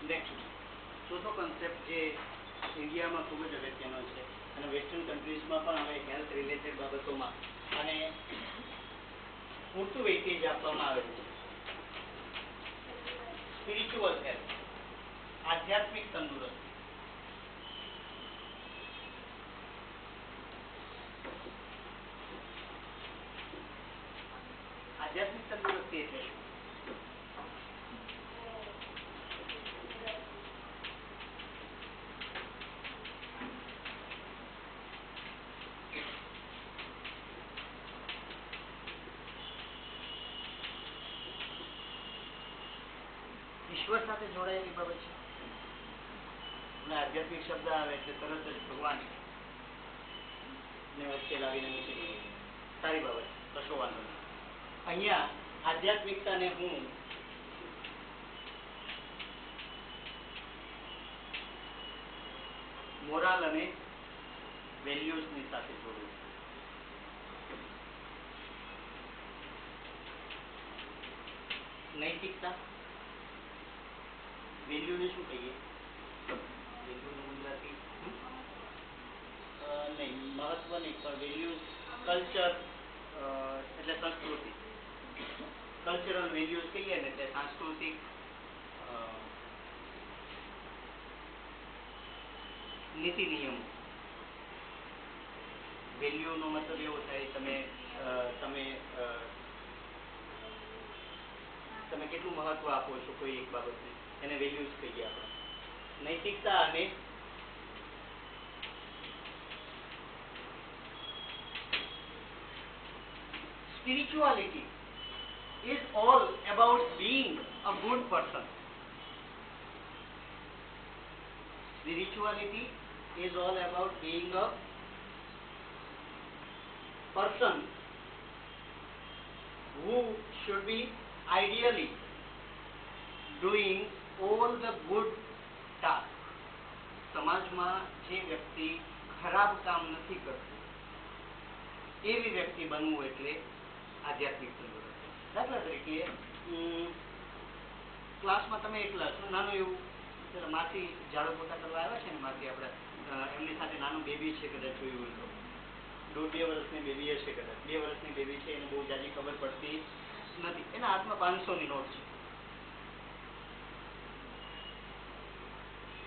નેક્સ્ટ ચોથો કન્સેપ્ટ જે ઇન્ડિયામાં ખૂબ જ અગત્યનો છે અને વેસ્ટર્ન કન્ટ્રીઝમાં પણ હવે હેલ્થ રિલેટેડ બાબતોમાં અને પૂરતું વેઇટેજ આપવામાં આવે છે. સ્પિરિચ્યુઅલ હેલ્થ, આધ્યાત્મિક તંદુરસ્તી. આધ્યાત્મિક તંદુરસ્તી એટલે શું? ઈશ્વર સાથે જોડાયેલી બાબત છે. અને આધ્યાત્મિક શબ્દ આવે એટલે તરત જ ભગવાન ને વચ્ચે લાવીને મૂકી દઈએ. સારી બાબત, કશો વાંધો નહીં. અહીંયા આધ્યાત્મિકતાને હું મોરાલ અને વેલ્યુઝની સાથે જોડું. નૈતિકતા, વેલ્યુને શું કહીએ? વેલ્યુનું ગુજરાતી નહીં, મહત્વ નહીં, પણ વેલ્યુઝ કલ્ચર એટલે સંસ્કૃતિ. કલ્ચરલ વેલ્યુઝ કહીએ ને એટલે સાંસ્કૃતિક નીતિ નિયમો. વેલ્યુનો મતલબ એવો થાય તમે તમે તમે કેટલું મહત્વ આપો છો કોઈ એક બાબતને, એને વેલ્યુઝ કહીએ આપણે. નૈતિકતા અને spirituality is all about being a good person. Spirituality is all about being a person who should be ideally doing all the good tasks. સમાજમાં જે વ્યક્તિ ખરાબ કામ નથી કરતું એવી વ્યક્તિ બનવું એટલે આધ્યાત્મિક તંદુરસ્તી. દાખલા તરીકે ક્લાસમાં તમે એકલા છો, નાનું એવું માથી ઝાડુ પોતા કરવા આવ્યા છે ને, માથી આપણે એમની સાથે નાનું બેબી છે, કદાચ જોયું હોય તો 1.5-2 વર્ષની બેબી હશે, કદાચ 2 વર્ષની બેબી છે, એને બહુ જાજી ખબર પડતી નથી. એના હાથમાં 500ની નોટ છે.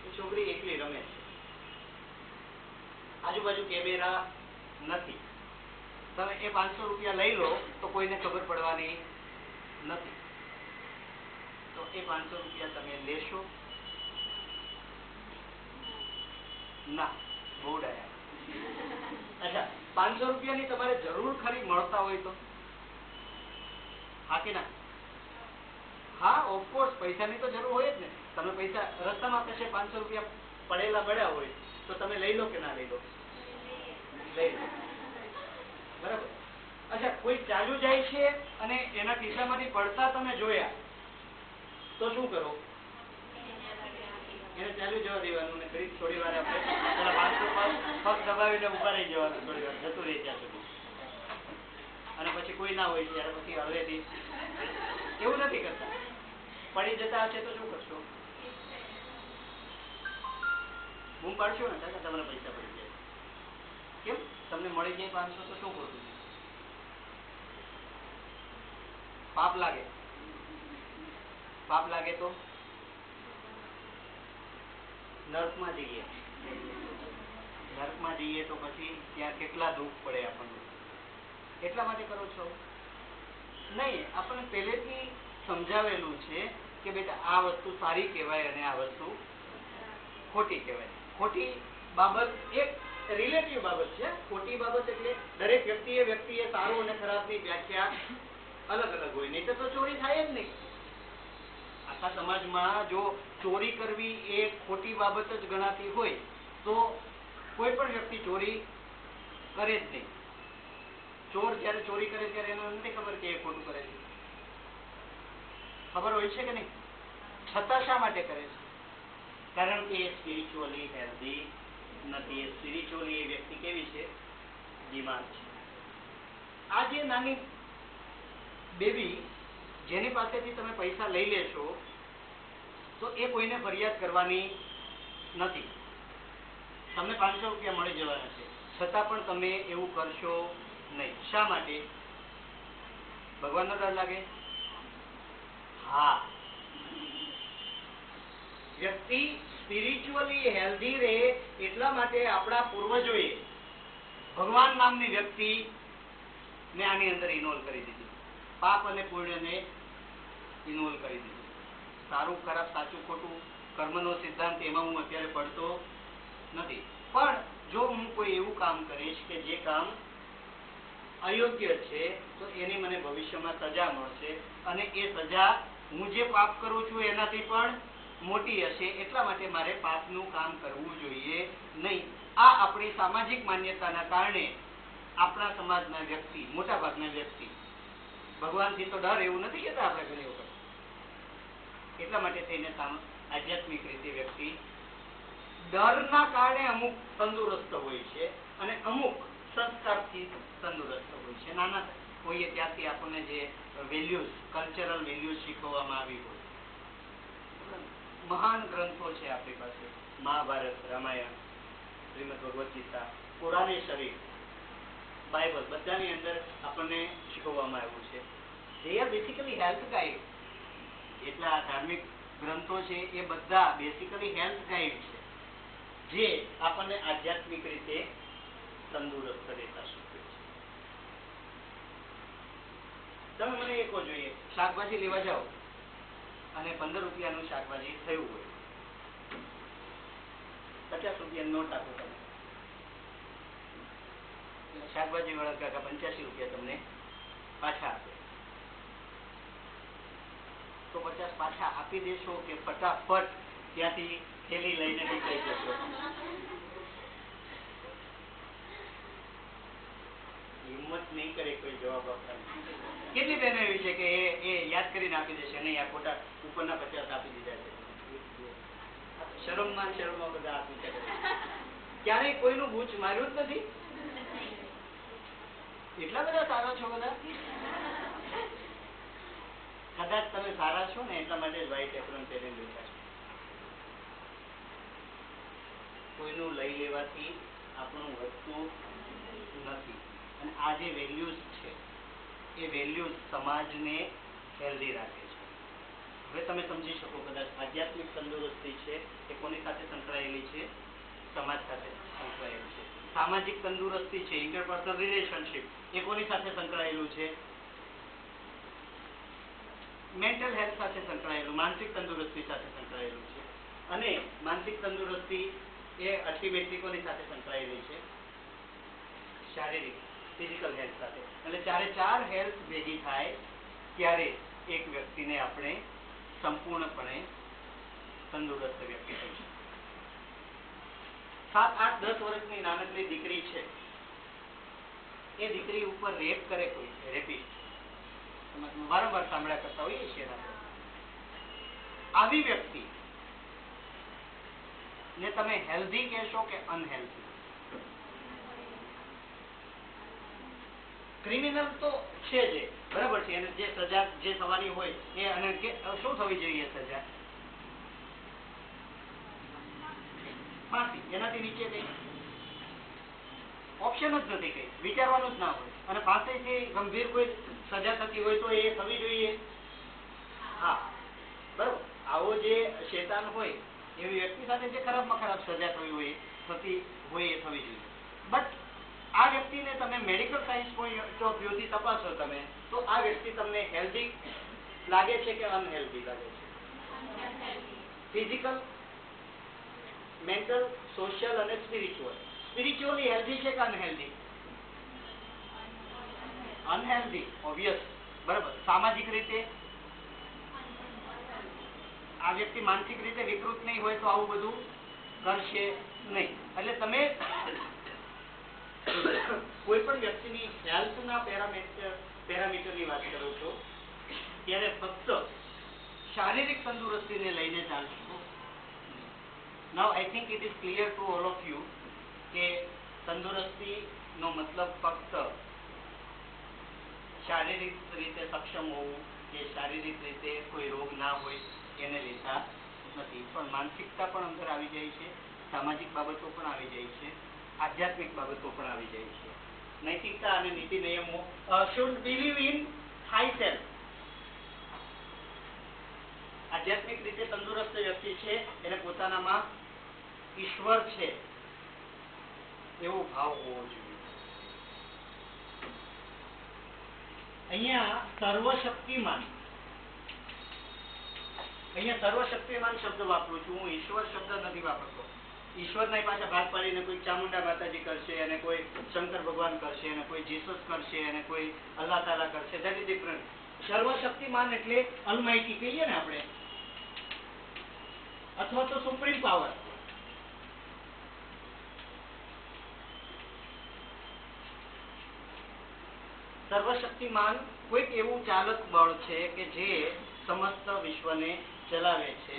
એ છોકરી એકલી રમે છે, આજુબાજુ કેમેરા નથી. તમે એ 500 રૂપિયા લઈ લો તો કોઈને ખબર પડવાની નથી. તો એ 500 રૂપિયા તમે લેશો? ના, બહુ ડાયા. અચ્છા, 500 રૂપિયાની તમારે જરૂર ખરી મળતા હોય તો? હા કે ના? હા, ઓફકોર્સ પૈસાની તો જરૂર હોય જ ને. તમે પૈસા રસ્તામાં કશે 500 રૂપિયા પડેલા મળ્યા હોય તો તમે લઈ લો કે ના લઈ લો? લઈ લો, બરાબર. અચ્છા, કોઈ ચાલુ જાય છે અને એના ખિસ્સામાંથી પડતા તમે જોયા તો શું કરો? એને ચાલુ જવા દેવાનું ને ફરી થોડી વાર આપણે પેલા 500 પગ દબાવીને ઉભા રહી જવાનું, થોડી વાર જતું રહે ત્યાં સુધી. અને પછી કોઈ ના હોય ત્યારે પછી હળવેથી એવું નથી કરતા. પડી જતા હશે તો શું કરશો? બૂમ પાડશો ને, કાકા તમારા પૈસા પડી જાય. કેમ? તમને મળી જાય 500 તો શું ખોટું? પાપ લાગે? પાપ લાગે તો નર્કમાં જઈએ. નર્કમાં જઈએ તો પછી ત્યાં કેટલા દુઃખ પડે આપણને. એટલા માટે કરો છો? નહીં, આપણને પહેલેથી સમજાવેલું છે કે બેટા આ વસ્તુ સારી કહેવાય અને આ વસ્તુ ખોટી કહેવાય. ખોટી બાબત એક રિલેટિવ બાબત છે. ખોટી બાબત એટલે દરેક વ્યક્તિએ સારું અને ખરાબની વ્યાખ્યા અલગ અલગ હોય. નહીં તો ચોરી થાય જ નહીં. આખા સમાજમાં જો ચોરી કરવી એ ખોટી બાબત જ ગણાતી હોય તો કોઈ પણ વ્યક્તિ ચોરી કરે જ નહીં. ચોર જયારે ચોરી કરે ત્યારે એને નથી ખબર કે એ ખોટું કરે છે? ખબર હોય છે કે નહીં? છતાં શા માટે કરે છે? કારણ કે એ સ્પિરિચ્યુઅલી હેલ્ધી નથી. એ સ્પિરિચ્યુઅલી એ વ્યક્તિ કેવી છે? બીમાર છે. આ જે નાની બેબી જેની પાસેથી તમે પૈસા લઈ લેશો તો એ કોઈને ફરિયાદ કરવાની નથી. તમને 500 રૂપિયા મળી જવાના છે, છતાં પણ તમે એવું કરશો નહીં. શા માટે? ભગવાનનો ડર લાગે? હા. વ્યક્તિ સ્પિરિચ્યુઅલી હેલ્ધી રહે એટલા માટે આપણા પૂર્વજોએ ભગવાન નામની વ્યક્તિ ને આની અંદર ઇન્વોલ્વ કરી દીધી, પાપ અને પુણ્યને ઇન્વોલ્વ કરી દીધું. સારું ખરાબ, સાચું ખોટું, કર્મનો સિદ્ધાંત એમાં હું અત્યારે પડતો નથી. પણ જો હું કોઈ એવું કામ કરીશ કે જે કામ અયોગ્ય છે, તો એની મને ભવિષ્યમાં સજા મળશે, અને એ સજા હું જે પાપ કરું છું એનાથી પણ મોટી હશે. એટલા માટે મારે પાપનું કામ કરવું જોઈએ નહીં. આ આપણી સામાજિક માન્યતાના કારણે આપણા સમાજના વ્યક્તિ, મોટા ભાગના વ્યક્તિ, ભગવાનથી તો ડર એવું નથી કહેતા આપણે ઘણી વખત, એટલા માટે થઈને આધ્યાત્મિક રીતે વ્યક્તિ ડરના કારણે અમુક તંદુરસ્ત હોય છે અને અમુક સંસ્કારથી તંદુરસ્ત હોય છે. નાના હોઈએ ત્યારથી આપણને જે વેલ્યુઝ, કલ્ચરલ વેલ્યુઝ શીખવવામાં આવી હોય. મહાન ગ્રંથો છે આપણી પાસે, મહાભારત, રામાયણ, શ્રીમદ ભગવદ ગીતા, પુરાણે શરીફ, બાઇબલ, બધાની અંદર આપણને શીખવવામાં આવ્યું છે. they are basically health guide. એટલા ધાર્મિક ગ્રંથો છે એ બધા બેસિકલી હેલ્થ ગાઈડ છે, જે આપણને આધ્યાત્મિક રીતે તંદુરસ્ત રહેતા શીખવે છે. તમે મને એક જોઈએ, શાકભાજી લેવા જાઓ અને 15 રૂપિયાનું શાકભાજી થયું હોય, 50 રૂપિયાની નોટ આપો તમે, શાકભાજી વાળા કાકા 85 રૂપિયા તમને પાછા આપે, તો 50 પાછા આપી દેશો કે ફટાફટ ત્યાંથી થેલી લઈને નીકળી જશો? હિંમત નહીં કરે કોઈ જવાબ આપવાની. કેટલી બહેનો એવી છે કે એ યાદ કરીને આપી દેશે, નહીં આ ખોટા ઉપરના 50 આપી દીધા છે. શરમમાં બધા આપી શકે. ક્યારેય કોઈનું બૂચ માર્યું જ નથી. એટલા બધા સારા છો બધા. કદાચ તમે સારા છો ને એટલા માટે જ વ્હાઈટ એપ્રોન પહેરીને બેઠા છો. કોઈનું લઈ લેવાથી આપણું વધતું નથી. અને આ જે વેલ્યુઝ છે એ વેલ્યુઝ સમાજને હેલ્ધી રાખે છે. હવે તમે સમજી શકો કદાચ આધ્યાત્મિક તંદુરસ્તી છે એ કોની સાથે સંકળાયેલી છે? સમાજ સાથે સંકળાયેલી છે. સામાજિક તંદુરસ્તી છે, ઇન્ટરપર્સનલ રિલેશનશિપ, એ કોની સાથે સંકળાયેલું છે? મેન્ટલ હેલ્થ સાથે સંકળાયેલું, માનસિક તંદુરસ્તી સાથે સંકળાયેલું છે. અને માનસિક તંદુરસ્તી એ અલ્ટિમેટલી કોની સાથે સંકળાયેલી છે? શારીરિક, ફિઝિકલ હેલ્થ સાથે. એટલે ચાર હેલ્થ ભેગી થાય ત્યારે એક વ્યક્તિને આપણે સંપૂર્ણપણે તંદુરસ્ત વ્યક્તિ કહી શકીએ. 7, 8, 10 વર્ષની નાનકડી દીકરી છે, એ દીકરી ઉપર રેપ કરે કોઈ, રેપિસ્ટ, વારંવાર સાંભળ્યા કરતા હોઈએ છીએ. આવી વ્યક્તિ ને તમે હેલ્ધી કહેશો કે અનહેલ્ધી? ક્રિમિનલ તો છે જ, બરાબર છે, એને જે સજા જે થવાની હોય એ, અને શું થવી જોઈએ સજા? ફાંસી. એનાથી નીચે કઈ ઓપ્શન જ નથી, કઈ વિચારવાનું જ ના હોય. અને ફાંસીથી ગંભીર કોઈ સજા થતી હોય તો એ થવી જોઈએ. હા, બરાબર. આવો જે શેતાન હોય એવી વ્યક્તિ સાથે જે ખરાબમાં ખરાબ સજા થતી હોય એ થવી જોઈએ. બટ આ વ્યક્તિને તમે મેડિકલ સાયન્સ પોઈન્ટ ઓફ વ્યૂથી તપાસો તમે, તો આ વ્યક્તિ તમને હેલ્ધી લાગે છે કે અનહેલ્ધી લાગે છે? ફિઝિકલ, મેન્ટલ, સોશિયલ અને સ્પિરિચ્યુઅલ. સ્પિરિચ્યુઅલી હેલ્ધી છે કે અનહેલ્ધી? અનહેલ્ધી, ઓબ્વિયસ, બરાબર. સામાજિક રીતે આ વ્યક્તિ માનસિક રીતે વિકૃત નહીં હોય તો આવું બધું કરશે નહીં. એટલે તમે કોઈ પણ વ્યક્તિની હેલ્થના પેરામીટરની વાત કરો છો ત્યારે ફક્ત શારીરિક તંદુરસ્તીને લઈને ચાલશો. Now I think it is clear to all of you કે તંદુરસ્તીનો મતલબ ફક્ત શારીરિક રીતે સક્ષમ હોવું કે શારીરિક રીતે કોઈ રોગ ના હોય એને લેતા નથી, પણ માનસિકતા પણ અંદર આવી જાય છે, સામાજિક બાબતો પણ આવી જાય છે, આધ્યાત્મિક બાબતો પણ આવી જાય છે. નૈતિકતા અને નીતિ નિયમો should believe in high self. આધ્યાત્મિક રીતે તંદુરસ્ત વ્યક્તિ છે એને પોતાનામાં ઈશ્વર છે એવો ભાવ હોવો જોઈએ. અહીંયા સર્વશક્તિમાન શબ્દ વાપરું છું હું, ઈશ્વર શબ્દ નથી વાપરતો. ઈશ્વરના પાછા ભાગ પાડીને કોઈ ચામુંડા માતાજી કરશે, અને કોઈ શંકર ભગવાન કરશે, અને કોઈ જીસસ કરશે, અને કોઈ અલ્લાહ તાલા કરશે. That is different. સર્વશક્તિમાન એટલે અલમાઇટી કહીએ ને આપણે, અથવા તો સુપ્રીમ પાવર. સર્વશક્તિમાન કોઈક એવું ચાલક બળ છે કે જે સમસ્ત વિશ્વને ચલાવે છે,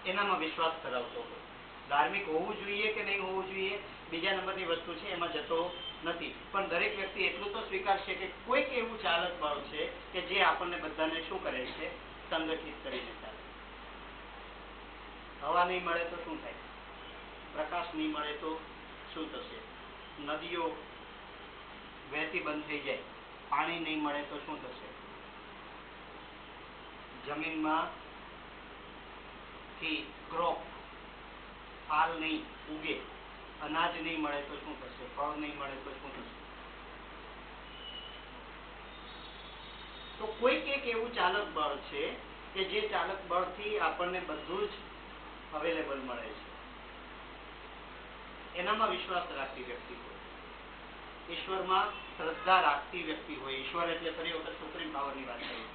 એનામાં વિશ્વાસ ધરાવતો હોય. ધાર્મિક હોવું જોઈએ કે નહીં હોવું જોઈએ બીજા નંબરની વસ્તુ છે, એમાં જતો નથી. પણ દરેક વ્યક્તિ એટલું તો સ્વીકારશે કે કોઈક એવું ચાલક બળ છે કે જે આપણને બધાને શું કરે છે, સંગઠિત કરીને ચાલે. હવા નહીં મળે તો શું થાય? પ્રકાશ નહીં મળે તો શું થશે? નદીઓ વહેતી બંધ થઈ જાય, પાણી નહીં મળે તો શું થશે? જમીનમાં થી ક્રોપ ફાલ નહીં ઉગે, અનાજ નહીં મળે તો શું થશે? ફળ નહીં મળે તો શું થશે? તો કોઈક એક એવું ચાલક બળ છે કે જે ચાલક બળથી આપણને બધું જ અવેલેબલ મળે છે. એનામાં વિશ્વાસ રાખતી વ્યક્તિ હોય, ઈશ્વરમાં શ્રદ્ધા રાખતી વ્યક્તિ હોય. ઈશ્વર એટલે ફરી વખત સુપ્રીમ પાવરની વાત કરી.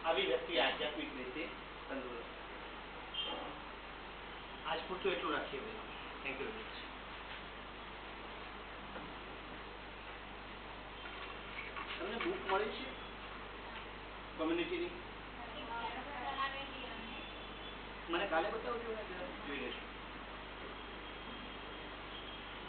આવી વ્યક્તિ આધ્યાત્મિક રીતે તંદુરસ્ત. આજ પૂરતું એટલું રાખીએ ભાઈ. Thank you very much. તમને બુક મળી છે કોમ્યુનિટીની? મને કાલે બતાવજો ને.